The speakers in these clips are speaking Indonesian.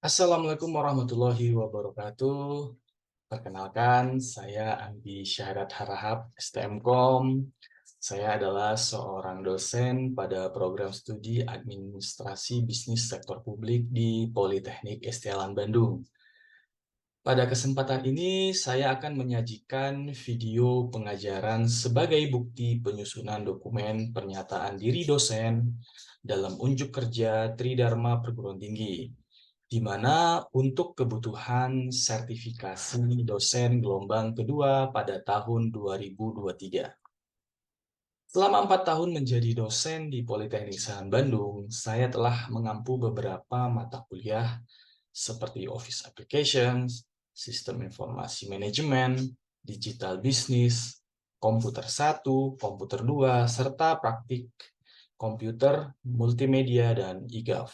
Assalamualaikum warahmatullahi wabarakatuh. Perkenalkan, saya Andi Syahdat Harahap, STMKOM. Saya adalah seorang dosen pada program studi Administrasi Bisnis Sektor Publik di Politeknik Estialan Bandung. Pada kesempatan ini, saya akan menyajikan video pengajaran sebagai bukti penyusunan dokumen pernyataan diri dosen dalam unjuk kerja Tridharma Perguruan Tinggi, di mana untuk kebutuhan sertifikasi dosen gelombang kedua pada tahun 2023. Selama 4 tahun menjadi dosen di Politeknik Islam Bandung, saya telah mengampu beberapa mata kuliah seperti Office Applications, Sistem Informasi Manajemen, Digital Business, Komputer 1, Komputer 2, serta praktik komputer, multimedia, dan e-gov.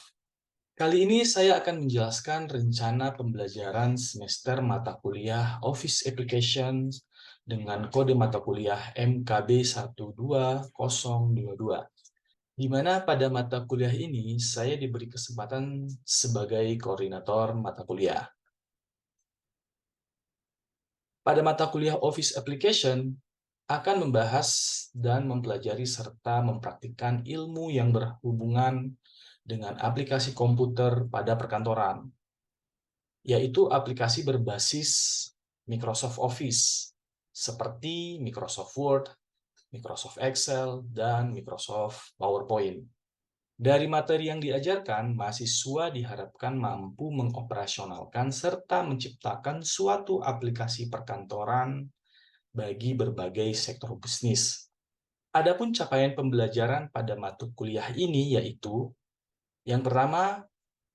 Kali ini saya akan menjelaskan rencana pembelajaran semester mata kuliah Office Applications dengan kode mata kuliah MKB 12022, di mana pada mata kuliah ini saya diberi kesempatan sebagai koordinator mata kuliah. Pada mata kuliah Office Application akan membahas dan mempelajari serta mempraktikkan ilmu yang berhubungan dengan aplikasi komputer pada perkantoran, yaitu aplikasi berbasis Microsoft Office, seperti Microsoft Word, Microsoft Excel, dan Microsoft PowerPoint. Dari materi yang diajarkan, mahasiswa diharapkan mampu mengoperasionalkan serta menciptakan suatu aplikasi perkantoran bagi berbagai sektor bisnis. Adapun capaian pembelajaran pada mata kuliah ini yaitu, yang pertama,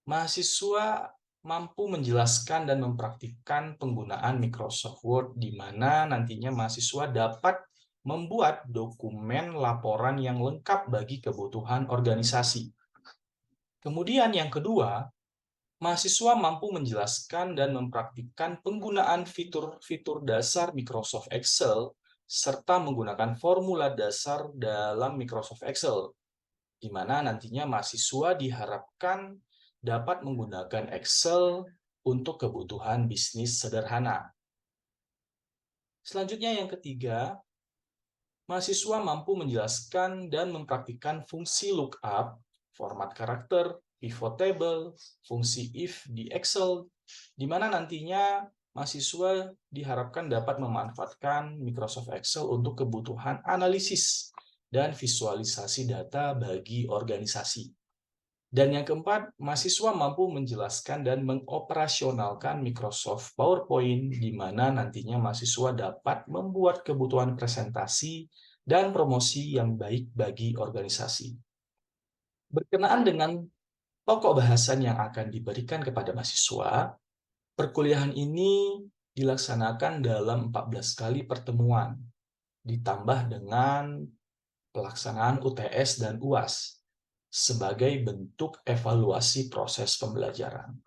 mahasiswa mampu menjelaskan dan mempraktikkan penggunaan Microsoft Word, di mana nantinya mahasiswa dapat membuat dokumen laporan yang lengkap bagi kebutuhan organisasi. Kemudian yang kedua, mahasiswa mampu menjelaskan dan mempraktikkan penggunaan fitur-fitur dasar Microsoft Excel serta menggunakan formula dasar dalam Microsoft Excel, di mana nantinya mahasiswa diharapkan dapat menggunakan Excel untuk kebutuhan bisnis sederhana. Selanjutnya yang ketiga, mahasiswa mampu menjelaskan dan mempraktikkan fungsi lookup, format karakter, pivot table, fungsi if di Excel, di mana nantinya mahasiswa diharapkan dapat memanfaatkan Microsoft Excel untuk kebutuhan analisis dan visualisasi data bagi organisasi. Dan yang keempat, mahasiswa mampu menjelaskan dan mengoperasionalkan Microsoft PowerPoint, di mana nantinya mahasiswa dapat membuat kebutuhan presentasi dan promosi yang baik bagi organisasi. Berkenaan dengan pokok bahasan yang akan diberikan kepada mahasiswa, perkuliahan ini dilaksanakan dalam 14 kali pertemuan, ditambah dengan pelaksanaan UTS dan UAS sebagai bentuk evaluasi proses pembelajaran.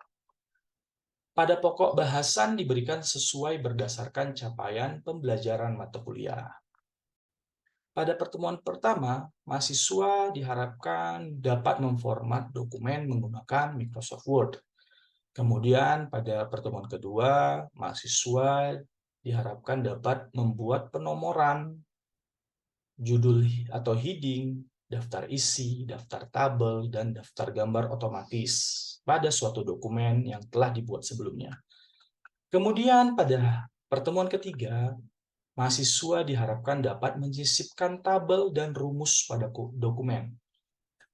Pada pokok bahasan diberikan sesuai berdasarkan capaian pembelajaran mata kuliah. Pada pertemuan pertama, mahasiswa diharapkan dapat memformat dokumen menggunakan Microsoft Word. Kemudian pada pertemuan kedua, mahasiswa diharapkan dapat membuat penomoran, judul atau heading, daftar isi, daftar tabel, dan daftar gambar otomatis pada suatu dokumen yang telah dibuat sebelumnya. Kemudian pada pertemuan ketiga, mahasiswa diharapkan dapat menyisipkan tabel dan rumus pada dokumen.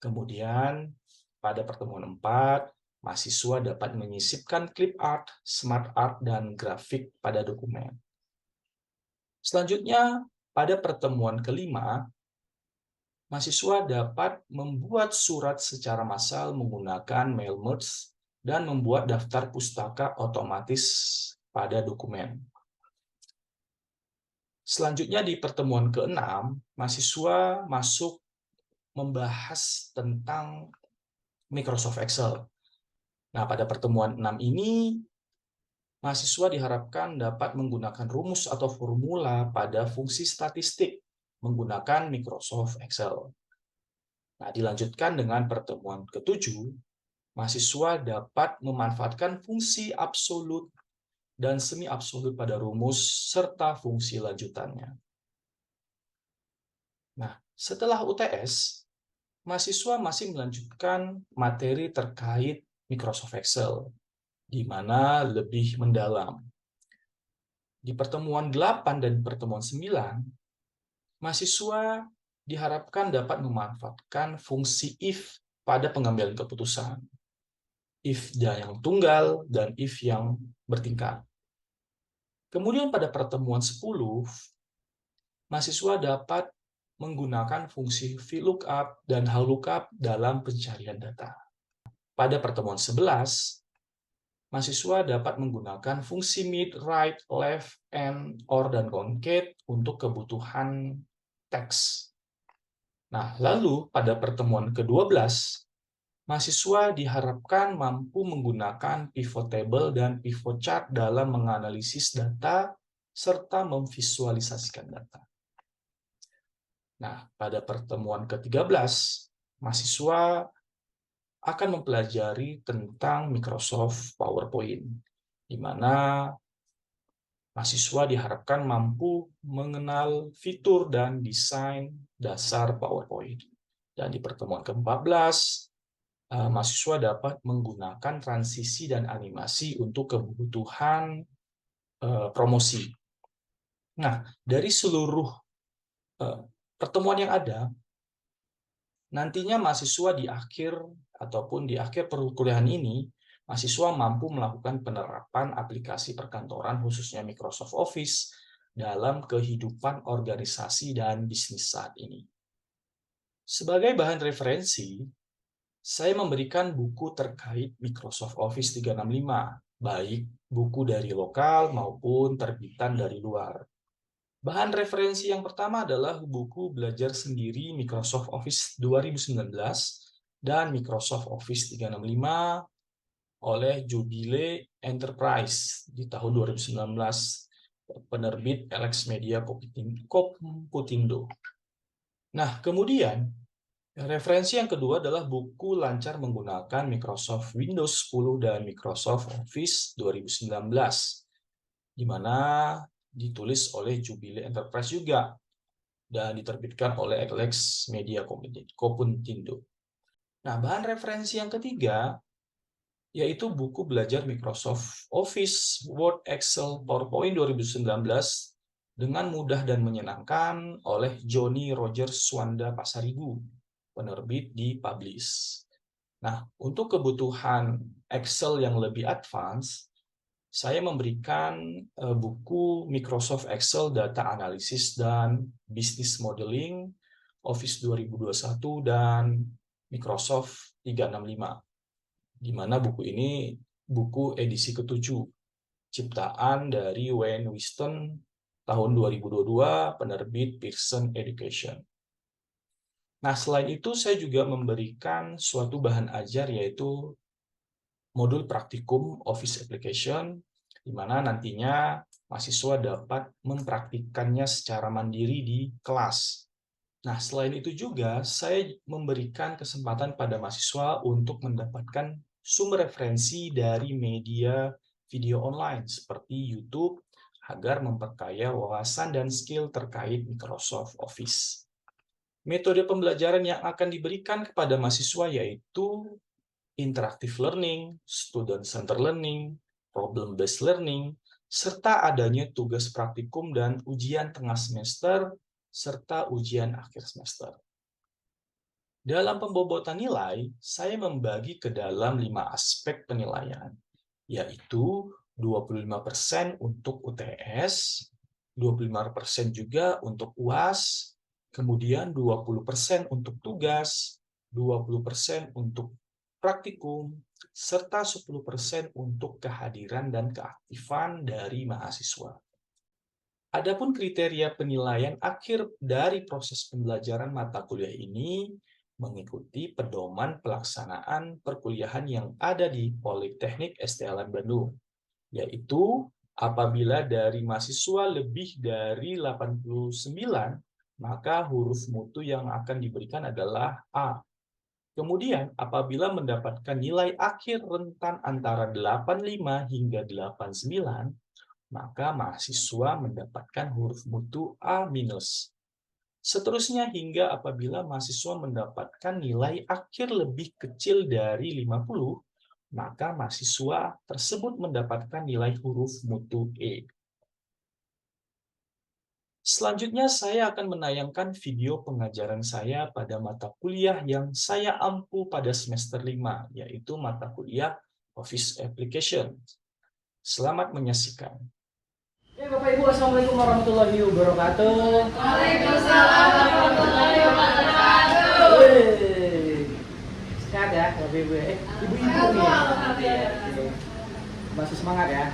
Kemudian pada pertemuan 4, mahasiswa dapat menyisipkan clip art, smart art, dan grafik pada dokumen. Selanjutnya, pada pertemuan kelima, mahasiswa dapat membuat surat secara massal menggunakan mail merge dan membuat daftar pustaka otomatis pada dokumen. Selanjutnya di pertemuan ke-6, mahasiswa masuk membahas tentang Microsoft Excel. Nah, pada pertemuan 6 ini, mahasiswa diharapkan dapat menggunakan rumus atau formula pada fungsi statistik menggunakan Microsoft Excel. Nah, dilanjutkan dengan pertemuan ke-7, mahasiswa dapat memanfaatkan fungsi absolut dan semi absolut pada rumus serta fungsi lanjutannya. Nah, setelah UTS, mahasiswa masih melanjutkan materi terkait Microsoft Excel, di mana lebih mendalam. Di pertemuan 8 dan pertemuan 9, mahasiswa diharapkan dapat memanfaatkan fungsi if pada pengambilan keputusan. If yang tunggal dan if yang bertingkat. Kemudian pada pertemuan 10, mahasiswa dapat menggunakan fungsi VLOOKUP dan HLOOKUP dalam pencarian data. Pada pertemuan 11, mahasiswa dapat menggunakan fungsi mid, right, left, and, or, dan concat untuk kebutuhan teks. Nah, lalu pada pertemuan ke-12, mahasiswa diharapkan mampu menggunakan pivot table dan pivot chart dalam menganalisis data serta memvisualisasikan data. Nah, pada pertemuan ke-13, mahasiswa akan mempelajari tentang Microsoft PowerPoint, di mana mahasiswa diharapkan mampu mengenal fitur dan desain dasar PowerPoint. Dan di pertemuan ke-14, mahasiswa dapat menggunakan transisi dan animasi untuk kebutuhan promosi. Nah, dari seluruh pertemuan yang ada, nantinya mahasiswa di akhir perkuliahan ini, mahasiswa mampu melakukan penerapan aplikasi perkantoran khususnya Microsoft Office dalam kehidupan organisasi dan bisnis saat ini. Sebagai bahan referensi, saya memberikan buku terkait Microsoft Office 365, baik buku dari lokal maupun terbitan dari luar. Bahan referensi yang pertama adalah buku Belajar Sendiri Microsoft Office 2019 dan Microsoft Office 365 oleh Jubile Enterprise di tahun 2019, penerbit Alex Media Komputindo. Nah, kemudian referensi yang kedua adalah buku Lancar Menggunakan Microsoft Windows 10 dan Microsoft Office 2019, di mana ditulis oleh Jubile Enterprise juga dan diterbitkan oleh Alex Media Komputindo. Nah, bahan referensi yang ketiga yaitu buku belajar Microsoft Office, Word, Excel, PowerPoint 2019 dengan mudah dan menyenangkan oleh Johnny Rogers Swanda Pasaribu, penerbit di Publish. Nah, untuk kebutuhan Excel yang lebih advance, saya memberikan buku Microsoft Excel Data Analysis dan Business Modeling, Office 2021, dan Microsoft 365. Di mana buku ini buku edisi ke-7, ciptaan dari Wayne Whiston tahun 2022, penerbit Pearson Education. Nah, selain itu saya juga memberikan suatu bahan ajar yaitu modul praktikum Office Application, di mana nantinya mahasiswa dapat mempraktikkannya secara mandiri di kelas. Nah, selain itu juga saya memberikan kesempatan pada mahasiswa untuk mendapatkan sumber referensi dari media video online seperti YouTube agar memperkaya wawasan dan skill terkait Microsoft Office. Metode pembelajaran yang akan diberikan kepada mahasiswa yaitu interactive learning, student-centered learning, problem-based learning, serta adanya tugas praktikum dan ujian tengah semester, serta ujian akhir semester. Dalam pembobotan nilai, saya membagi ke dalam 5 aspek penilaian, yaitu 25% untuk UTS, 25% juga untuk UAS, kemudian 20% untuk tugas, 20% untuk praktikum, serta 10% untuk kehadiran dan keaktifan dari mahasiswa. Adapun kriteria penilaian akhir dari proses pembelajaran mata kuliah ini mengikuti pedoman pelaksanaan perkuliahan yang ada di Politeknik STLN Bandung, yaitu apabila dari mahasiswa lebih dari 89, maka huruf mutu yang akan diberikan adalah A. Kemudian, apabila mendapatkan nilai akhir rentan antara 85 hingga 89, maka mahasiswa mendapatkan huruf mutu A-. Seterusnya hingga apabila mahasiswa mendapatkan nilai akhir lebih kecil dari 50, maka mahasiswa tersebut mendapatkan nilai huruf mutu E. Selanjutnya saya akan menayangkan video pengajaran saya pada mata kuliah yang saya ampu pada semester 5, yaitu mata kuliah Office Application. Selamat menyaksikan. Ya, Bapak Ibu, Assalamualaikum warahmatullahi wabarakatuh. Waalaikumsalam warahmatullahi wabarakatuh. Sehat ya, Bapak Ibu. Ibu-ibu nih. Masih semangat ya?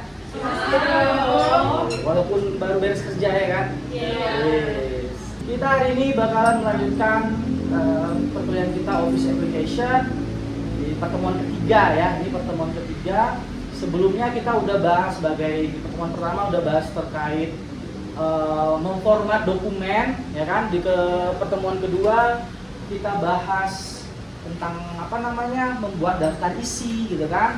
Walaupun baru beres kerja ya kan? Yes. Kita hari ini bakalan melanjutkan perkuliahan kita Office Application di pertemuan ketiga ya. Ini pertemuan ketiga. Sebelumnya kita udah bahas sebagai di pertemuan pertama udah bahas terkait memformat dokumen ya kan. Di pertemuan kedua kita bahas tentang apa namanya membuat daftar isi gitu kan.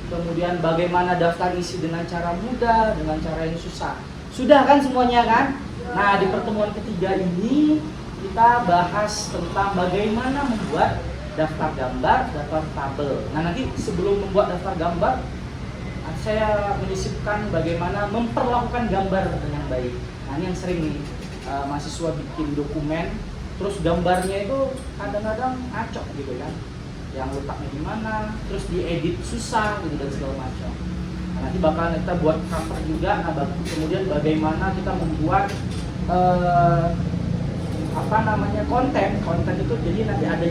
Kemudian bagaimana daftar isi dengan cara mudah, dengan cara yang susah. Sudah kan semuanya kan? Nah, di pertemuan ketiga ini kita bahas tentang bagaimana membuat daftar gambar, daftar tabel. Nah, nanti sebelum membuat daftar gambar, saya menyisipkan bagaimana memperlakukan gambar dengan baik. Nah, ini yang sering nih mahasiswa bikin dokumen, terus gambarnya itu kadang-kadang ngacok gitu kan. Yang letaknya di mana, terus diedit susah gitu dan segala macam. Nah, nanti bakalan kita buat cover juga. Nah, kemudian bagaimana kita membuat apa namanya konten itu jadi nanti ada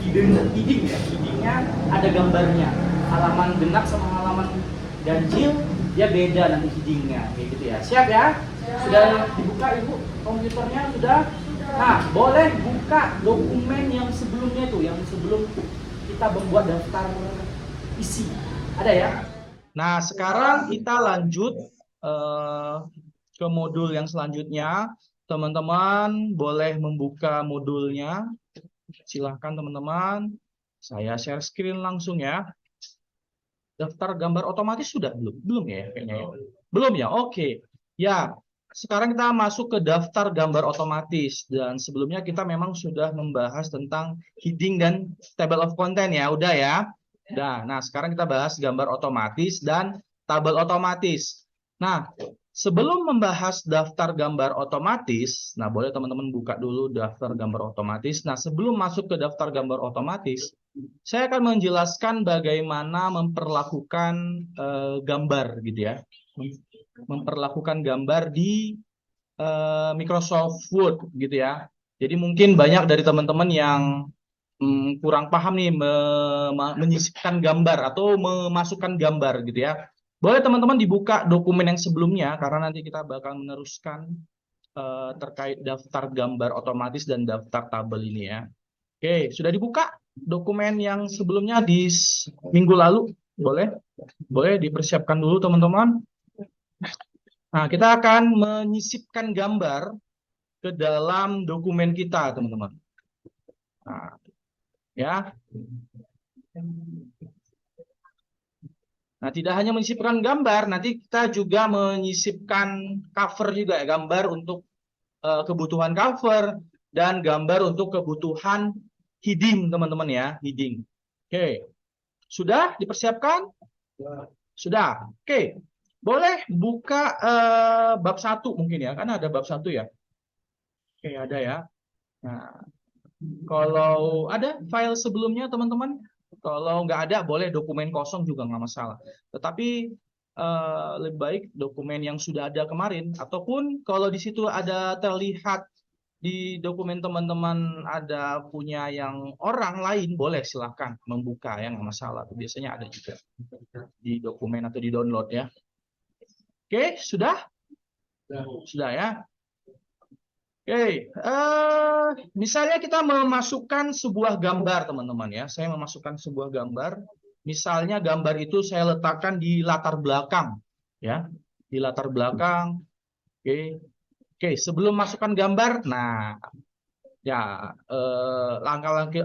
headingnya ada gambarnya. Halaman genap sama halaman ganjil dia beda nanti headingnya kayak gitu ya. Siap ya? Sudah dibuka Ibu komputernya sudah? Nah, boleh buka dokumen yang sebelumnya tuh, yang sebelum kita membuat daftar isi. Ada ya? Nah, sekarang kita lanjut ke modul yang selanjutnya. Teman-teman boleh membuka modulnya. Silahkan teman-teman. Saya share screen langsung ya. Daftar gambar otomatis sudah belum? Belum ya kayaknya ya. Belum ya? Oke. Ya, sekarang kita masuk ke daftar gambar otomatis. Dan sebelumnya kita memang sudah membahas tentang heading dan table of content ya. Udah ya. Nah, sekarang kita bahas gambar otomatis dan tabel otomatis. Nah, sebelum membahas daftar gambar otomatis, nah boleh teman-teman buka dulu daftar gambar otomatis. Nah, sebelum masuk ke daftar gambar otomatis, saya akan menjelaskan bagaimana memperlakukan gambar gitu ya. Memperlakukan gambar di Microsoft Word gitu ya. Jadi mungkin banyak dari teman-teman yang kurang paham nih menyisipkan gambar atau memasukkan gambar gitu ya. Boleh teman-teman dibuka dokumen yang sebelumnya karena nanti kita bakal meneruskan terkait daftar gambar otomatis dan daftar tabel ini ya. Oke, sudah dibuka dokumen yang sebelumnya di minggu lalu? Boleh dipersiapkan dulu teman-teman. Nah, kita akan menyisipkan gambar ke dalam dokumen kita teman-teman. Nah, ya. Nah, tidak hanya menyisipkan gambar, nanti kita juga menyisipkan cover juga ya, gambar untuk kebutuhan cover dan gambar untuk kebutuhan heading teman-teman ya, heading. Oke. Sudah dipersiapkan? Sudah. Oke. Boleh buka bab 1 mungkin ya, karena ada bab 1 ya. Oke, ada ya. Nah, kalau ada file sebelumnya teman-teman, kalau nggak ada boleh dokumen kosong juga nggak masalah. Tetapi lebih baik dokumen yang sudah ada kemarin, ataupun kalau di situ ada terlihat di dokumen teman-teman ada punya yang orang lain, boleh silahkan membuka ya, nggak masalah. Biasanya ada juga di dokumen atau di download ya. Oke, sudah? Sudah ya. Oke, misalnya kita memasukkan sebuah gambar, teman-teman ya. Saya memasukkan sebuah gambar. Misalnya gambar itu saya letakkan di latar belakang, ya, di latar belakang. Oke, sebelum masukkan gambar, nah, Ya,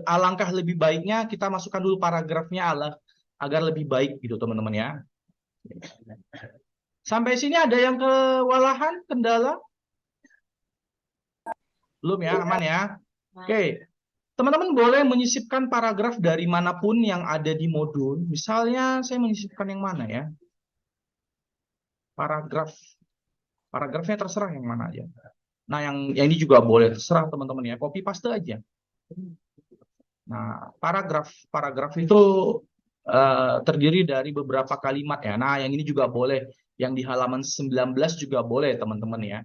alangkah lebih baiknya kita masukkan dulu paragrafnya agar lebih baik gitu teman-teman ya. Sampai sini ada yang kewalahan, kendala? Belum ya, aman ya? Oke. Teman-teman boleh menyisipkan paragraf dari manapun yang ada di modul. Misalnya saya menyisipkan yang mana ya? Paragrafnya terserah yang mana aja. Nah, yang ini juga boleh terserah teman-teman ya. Copy paste aja. Nah, paragraf itu terdiri dari beberapa kalimat ya. Nah, yang ini juga boleh. Yang di halaman 19 juga boleh teman-teman ya.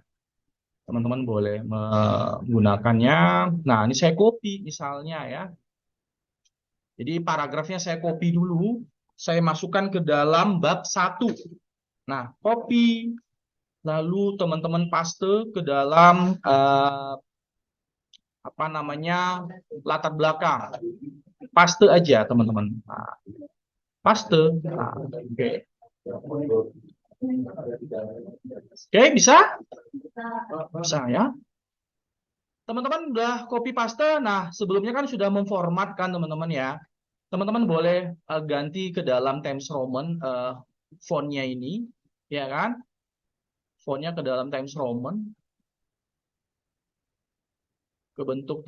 Teman-teman boleh menggunakannya. Nah, ini saya copy misalnya ya. Jadi paragrafnya saya copy dulu. Saya masukkan ke dalam bab 1. Nah, copy. Lalu teman-teman paste ke dalam latar belakang. Paste aja teman-teman. Nah, paste. Nah, oke. Oke, bisa? Bisa ya. Teman-teman udah copy paste. Nah, sebelumnya kan sudah memformat kan teman-teman ya. Teman-teman boleh ganti ke dalam Times Roman fontnya ini, ya kan? Fontnya ke dalam Times Roman. Ke bentuk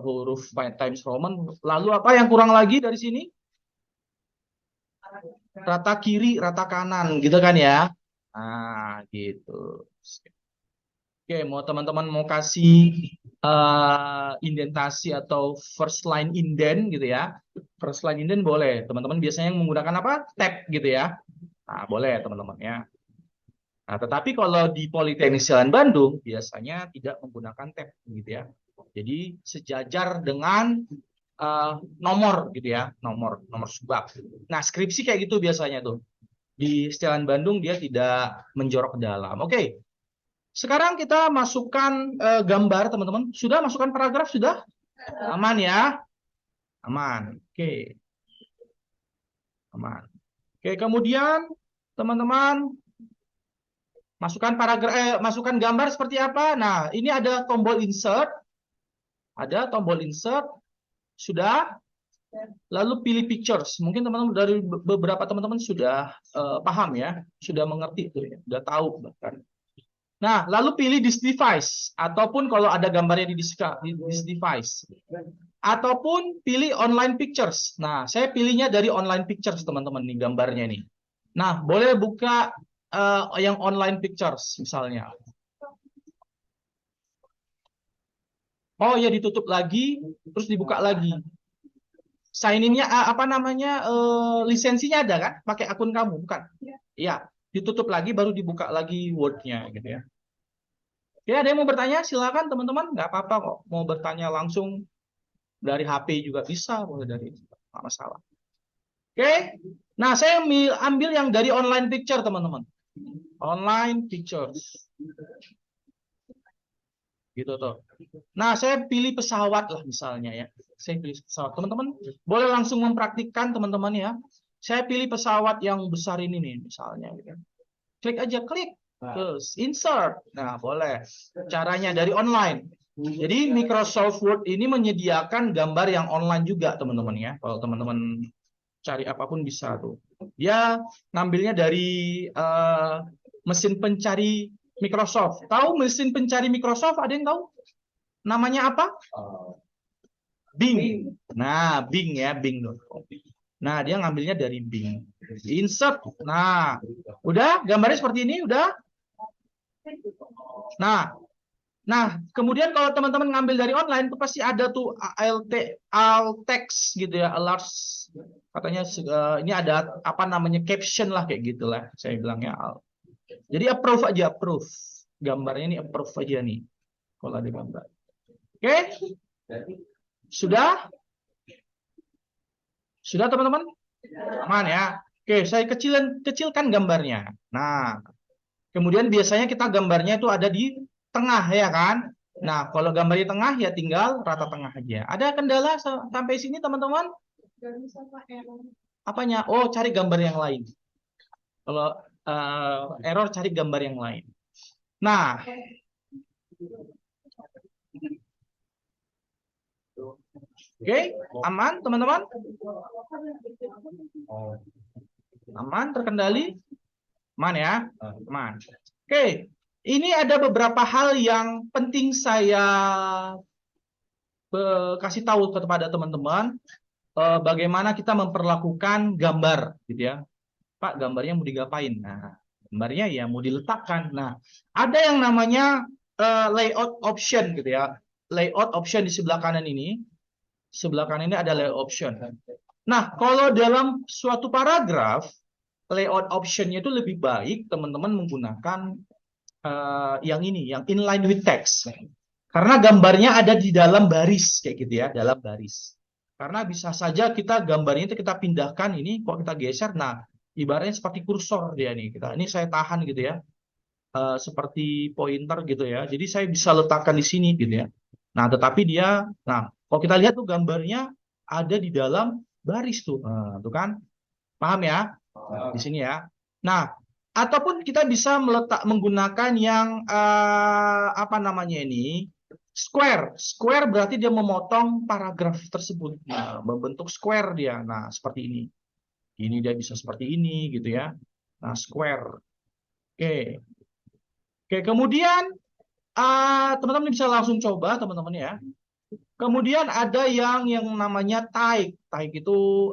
huruf Times Roman. Lalu apa yang kurang lagi dari sini? Rata kiri, rata kanan, gitu kan ya? Nah, gitu. Oke, teman-teman mau kasih indentasi atau first line indent gitu ya. First line indent boleh. Teman-teman biasanya menggunakan apa? Tab gitu ya. Nah, boleh teman-teman ya. Nah, tetapi kalau di Politeknik Sialan Bandung biasanya tidak menggunakan tab gitu ya. Jadi sejajar dengan nomor gitu ya, nomor subbab. Nah, skripsi kayak gitu biasanya tuh. Di Sialan Bandung dia tidak menjorok ke dalam. Oke. Sekarang kita masukkan gambar, teman-teman. Sudah masukkan paragraf sudah? Aman ya? Aman. Oke. Aman. Oke, kemudian teman-teman masukkan gambar seperti apa? Nah, ini ada tombol insert. Ada tombol insert. Sudah. Lalu pilih pictures. Mungkin teman-teman dari beberapa teman-teman sudah paham ya, sudah mengerti tuh ya, sudah tahu bahkan. Nah, lalu pilih this device ataupun kalau ada gambarnya di this device. Ataupun pilih online pictures. Nah, saya pilihnya dari online pictures teman-teman nih gambarnya nih. Nah, boleh buka yang online pictures misalnya. Oh ya, ditutup lagi, terus dibuka lagi. Sign in-nya lisensinya ada kan? Pakai akun kamu, bukan? Iya. Ditutup lagi baru dibuka lagi Word-nya gitu ya. Ya, ada yang mau bertanya? Silakan teman-teman, nggak apa-apa kok. Mau bertanya langsung dari HP juga bisa, boleh dari nggak masalah. Oke. Nah, saya ambil yang dari online picture, teman-teman. Online pictures. Gitu tuh. Nah, saya pilih pesawat lah misalnya ya. Saya pilih pesawat. Teman-teman boleh langsung mempraktikkan teman-teman ya. Saya pilih pesawat yang besar ini nih misalnya gitu. Klik aja, klik. Terus insert. Nah, boleh. Caranya dari online. Jadi Microsoft Word ini menyediakan gambar yang online juga teman-teman ya. Kalau teman-teman cari apapun bisa tuh. Dia ngambilnya dari mesin pencari Microsoft. Tahu mesin pencari Microsoft? Ada yang tahu? Namanya apa? Bing. Nah, Bing ya, Bing. Nah, dia ngambilnya dari Bing. Insert. Nah, udah gambarnya seperti ini, udah. Nah, kemudian kalau teman-teman ngambil dari online, itu pasti ada tuh alt text gitu ya, alert. Katanya ini ada apa namanya caption lah kayak gitulah, saya bilangnya alt. Jadi approve aja, approve. Gambarnya ini approve aja nih. Kalau ada gambar. Oke? Sudah? Sudah teman-teman? Aman ya? Oke, saya kecilkan gambarnya. Nah, kemudian biasanya kita gambarnya itu ada di tengah ya kan? Nah, kalau gambar di tengah ya tinggal rata tengah aja. Ada kendala sampai sini teman-teman? Apanya? Oh, cari gambar yang lain. Kalau error cari gambar yang lain. Nah, Oke, aman teman-teman? Aman, terkendali? Aman ya? Aman. Oke, ini ada beberapa hal yang penting saya kasih tahu kepada teman-teman bagaimana kita memperlakukan gambar, gitu ya. Pak, gambarnya mau digapain? Nah, gambarnya ya mau diletakkan. Nah, ada yang namanya layout option, gitu ya. Layout option di sebelah kanan ini. Sebelah kanan ini ada layout option. Nah, kalau dalam suatu paragraf, layout option-nya itu lebih baik teman-teman menggunakan yang ini, yang inline with text. Karena gambarnya ada di dalam baris, kayak gitu ya, dalam baris. Karena bisa saja kita gambarnya itu kita pindahkan ini, kok kita geser, nah ibaratnya seperti kursor dia nih. Ini saya tahan gitu ya, seperti pointer gitu ya. Jadi saya bisa letakkan di sini gitu ya. Nah, tetapi dia, nah kalau kita lihat tuh gambarnya ada di dalam baris tuh, tuh kan, paham ya? Di sini ya. Nah, ataupun kita bisa menggunakan yang apa namanya ini? Square. Square berarti dia memotong paragraf tersebut. Nah, membentuk square dia. Nah, seperti ini. Ini dia bisa seperti ini gitu ya. Nah, square. Oke. Oke, kemudian teman-teman bisa langsung coba teman-teman ya. Kemudian ada yang namanya type. Type itu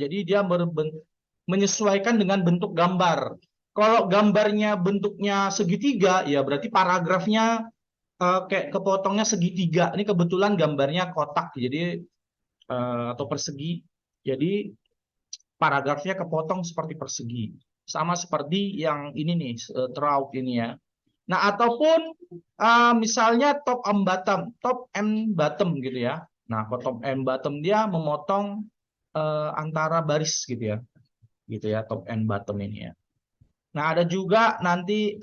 jadi dia menyesuaikan dengan bentuk gambar. Kalau gambarnya bentuknya segitiga, ya berarti paragrafnya kayak kepotongnya segitiga. Ini kebetulan gambarnya kotak, jadi atau persegi. Jadi paragrafnya kepotong seperti persegi. Sama seperti yang ini nih, throughout ini ya. Nah, ataupun misalnya top and bottom gitu ya. Nah, top and bottom dia memotong antara baris gitu ya, top and bottom ini ya. Nah, ada juga nanti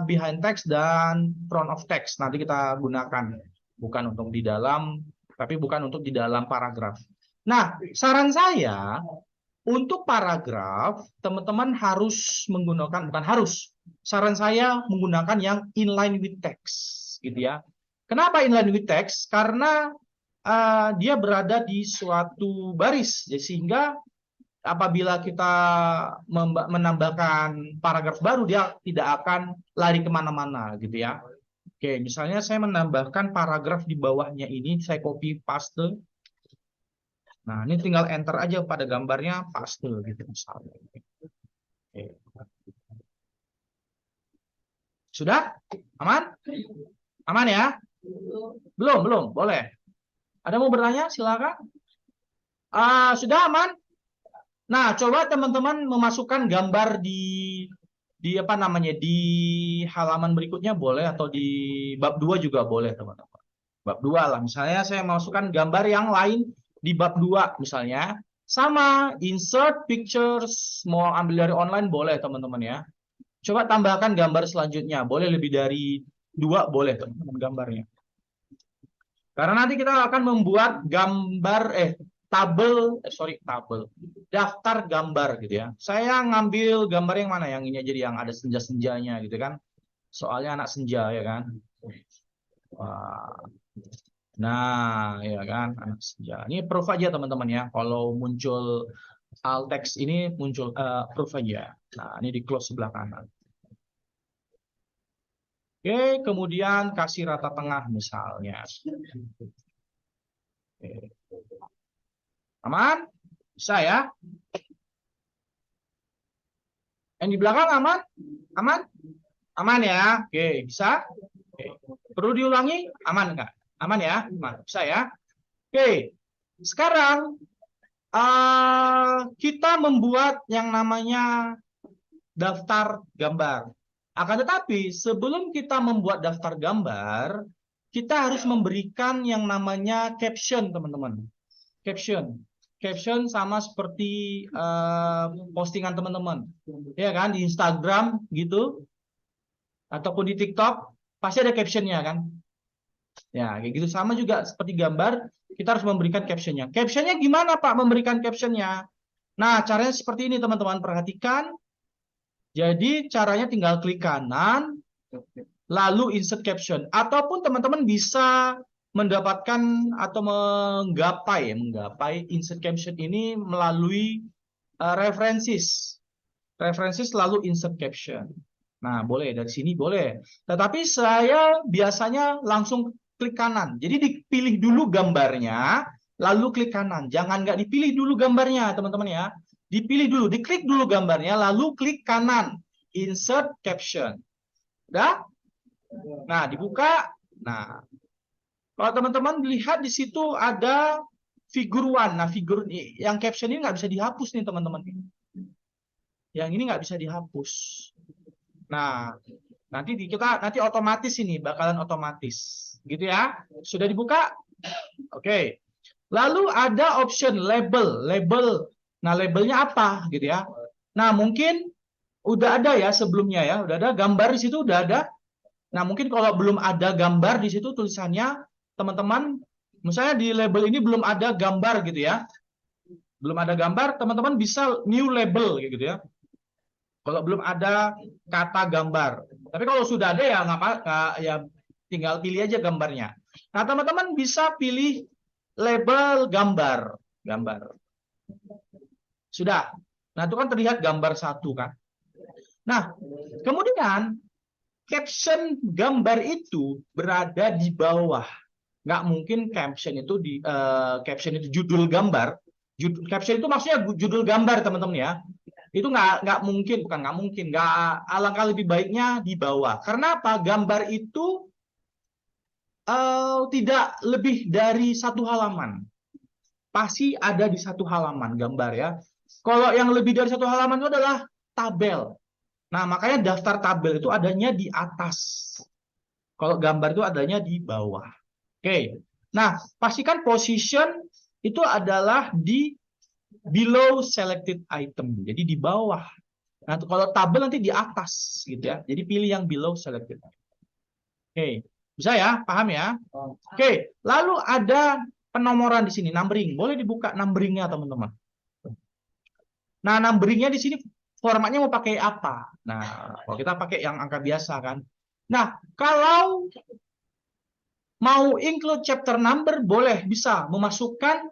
behind text dan front of text. Nanti kita gunakan. Bukan untuk di dalam, tapi bukan untuk di dalam paragraf. Nah, saran saya, untuk paragraf, teman-teman harus menggunakan, bukan harus, saran saya menggunakan yang inline with text. Gitu ya. Kenapa inline with text? Karena dia berada di suatu baris. Sehingga apabila kita menambahkan paragraf baru, dia tidak akan lari kemana-mana gitu ya. Oke, misalnya saya menambahkan paragraf di bawahnya ini, saya copy paste. Nah, ini tinggal enter aja pada gambarnya, paste gitu misalnya. Oke. Sudah? Aman? Aman ya? Belum, boleh. Ada mau bertanya? Silakan. Sudah aman? Nah, coba teman-teman memasukkan gambar di apa namanya, di halaman berikutnya boleh, atau di bab 2 juga boleh, teman-teman. Bab 2 lah, misalnya saya masukkan gambar yang lain di bab 2 misalnya. Sama, insert pictures, mau ambil dari online boleh, teman-teman ya. Coba tambahkan gambar selanjutnya, boleh lebih dari 2 boleh, teman-teman, gambarnya. Karena nanti kita akan membuat gambar tabel, daftar gambar gitu ya. Saya ngambil gambar yang mana, yang ini jadi yang ada senja-senjanya gitu kan. Soalnya anak senja ya kan. Wah. Nah, ya kan, anak senja. Ini proof aja teman-teman ya. Kalau muncul alt text ini muncul proof aja. Nah, ini di close sebelah kanan. Oke, kemudian kasih rata tengah misalnya. Oke. Aman? Bisa ya? Yang di belakang aman? Aman? Aman ya? Oke, bisa? Oke. Perlu diulangi? Aman nggak? Aman ya? Aman. Bisa ya? Oke. Sekarang kita membuat yang namanya daftar gambar. Akan tetapi sebelum kita membuat daftar gambar, kita harus memberikan yang namanya caption, teman-teman. Caption sama seperti postingan teman-teman, ya kan, di Instagram gitu, ataupun di TikTok pasti ada captionnya kan, ya kayak gitu. Sama juga seperti gambar, kita harus memberikan captionnya. Captionnya gimana Pak memberikan captionnya? Nah, caranya seperti ini teman-teman, perhatikan. Jadi caranya tinggal klik kanan, lalu insert caption, ataupun teman-teman bisa mendapatkan atau menggapai insert caption ini melalui references lalu insert caption. Nah, boleh dari sini boleh. Tetapi saya biasanya langsung klik kanan. Jadi dipilih dulu gambarnya, lalu klik kanan. Jangan nggak dipilih dulu gambarnya, teman-teman ya. Dipilih dulu, diklik dulu gambarnya, lalu klik kanan. Insert caption. Udah? Nah, dibuka. Nah, kalau teman-teman lihat di situ ada figur one. Nah, figur yang caption ini nggak bisa dihapus nih, teman-teman. Yang ini nggak bisa dihapus. Nah, nanti otomatis ini bakalan otomatis, gitu ya. Sudah dibuka? Oke. Lalu ada option label. Nah, labelnya apa, gitu ya? Nah, mungkin udah ada ya sebelumnya ya, udah ada gambar di situ, udah ada. Nah, mungkin kalau belum ada gambar di situ tulisannya, teman-teman, misalnya di label ini belum ada gambar gitu ya. Belum ada gambar, teman-teman bisa new label gitu ya. Kalau belum ada kata gambar. Tapi kalau sudah ada ya nggak apa, ya tinggal pilih aja gambarnya. Nah, teman-teman bisa pilih label gambar. Sudah. Nah, itu kan terlihat gambar satu kan. Nah, kemudian caption gambar itu berada di bawah. Nggak mungkin caption itu judul gambar. Caption itu maksudnya judul gambar, teman-teman ya. Itu nggak mungkin, bukan nggak mungkin, alangkah lebih baiknya di bawah. Karena apa? Gambar itu tidak lebih dari satu halaman. Pasti ada di satu halaman gambar ya. Kalau yang lebih dari satu halaman itu adalah tabel. Nah, makanya daftar tabel itu adanya di atas. Kalau gambar itu adanya di bawah. Oke. Nah, pastikan position itu adalah di below selected item. Jadi di bawah. Nah, kalau tabel nanti di atas gitu ya. Jadi pilih yang below selected item. Oke. Bisa ya? Paham ya? Oke. Lalu ada penomoran di sini, numbering. Boleh dibuka numberingnya, teman-teman. Nah, numberingnya di sini formatnya mau pakai apa? Nah, kalau kita pakai yang angka biasa kan. Nah, kalau mau include chapter number, boleh, bisa memasukkan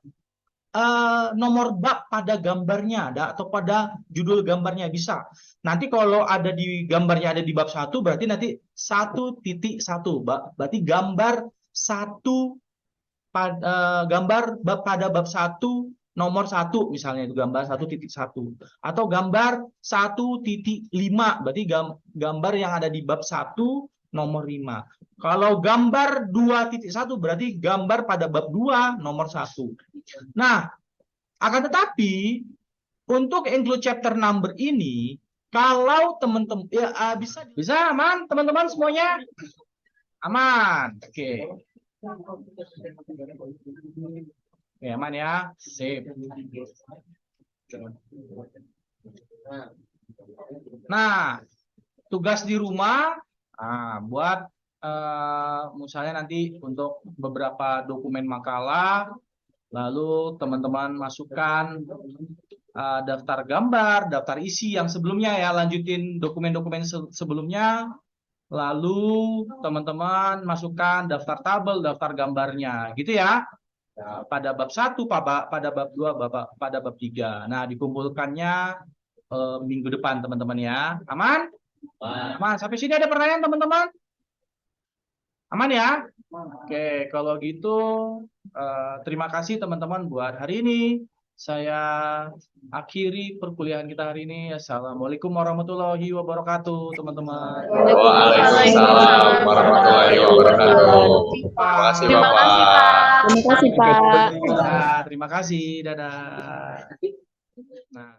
nomor bab pada gambarnya atau pada judul gambarnya bisa. Nanti kalau ada di gambarnya ada di bab 1, berarti nanti 1.1 berarti gambar 1 gambar pada bab 1 nomor 1 misalnya itu gambar 1.1 atau gambar 1.5 berarti gambar yang ada di bab 1 nomor 5. Kalau gambar 2.1 berarti gambar pada bab 2 nomor 1. Nah, akan tetapi untuk include chapter number ini, kalau teman-teman ya bisa aman teman-teman semuanya? Aman. Oke. Oke, aman ya. Sip. Nah, tugas di rumah buat misalnya nanti untuk beberapa dokumen makalah, lalu teman-teman masukkan daftar gambar, daftar isi yang sebelumnya ya, lanjutin dokumen-dokumen sebelumnya, lalu teman-teman masukkan daftar tabel, daftar gambarnya, gitu ya. Pada bab 1, pada bab 2, pada bab 3. Nah, dikumpulkannya minggu depan, teman-teman ya. Aman? Aman. Sampai sini ada pertanyaan, teman-teman? Aman ya? Oke, kalau gitu terima kasih teman-teman buat hari ini. Saya akhiri perkuliahan kita hari ini. Assalamualaikum warahmatullahi wabarakatuh, teman-teman. Waalaikumsalam warahmatullahi wabarakatuh. Terima kasih, Bapak. Terima kasih, Pak. Terima kasih. Dadah. Nah.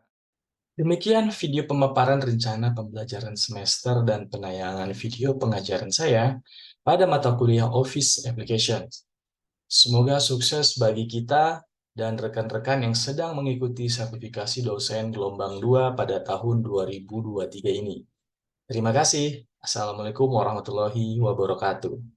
Demikian video pemaparan rencana pembelajaran semester dan penayangan video pengajaran saya pada mata kuliah Office Applications. Semoga sukses bagi kita dan rekan-rekan yang sedang mengikuti sertifikasi dosen gelombang 2 pada tahun 2023 ini. Terima kasih. Assalamualaikum warahmatullahi wabarakatuh.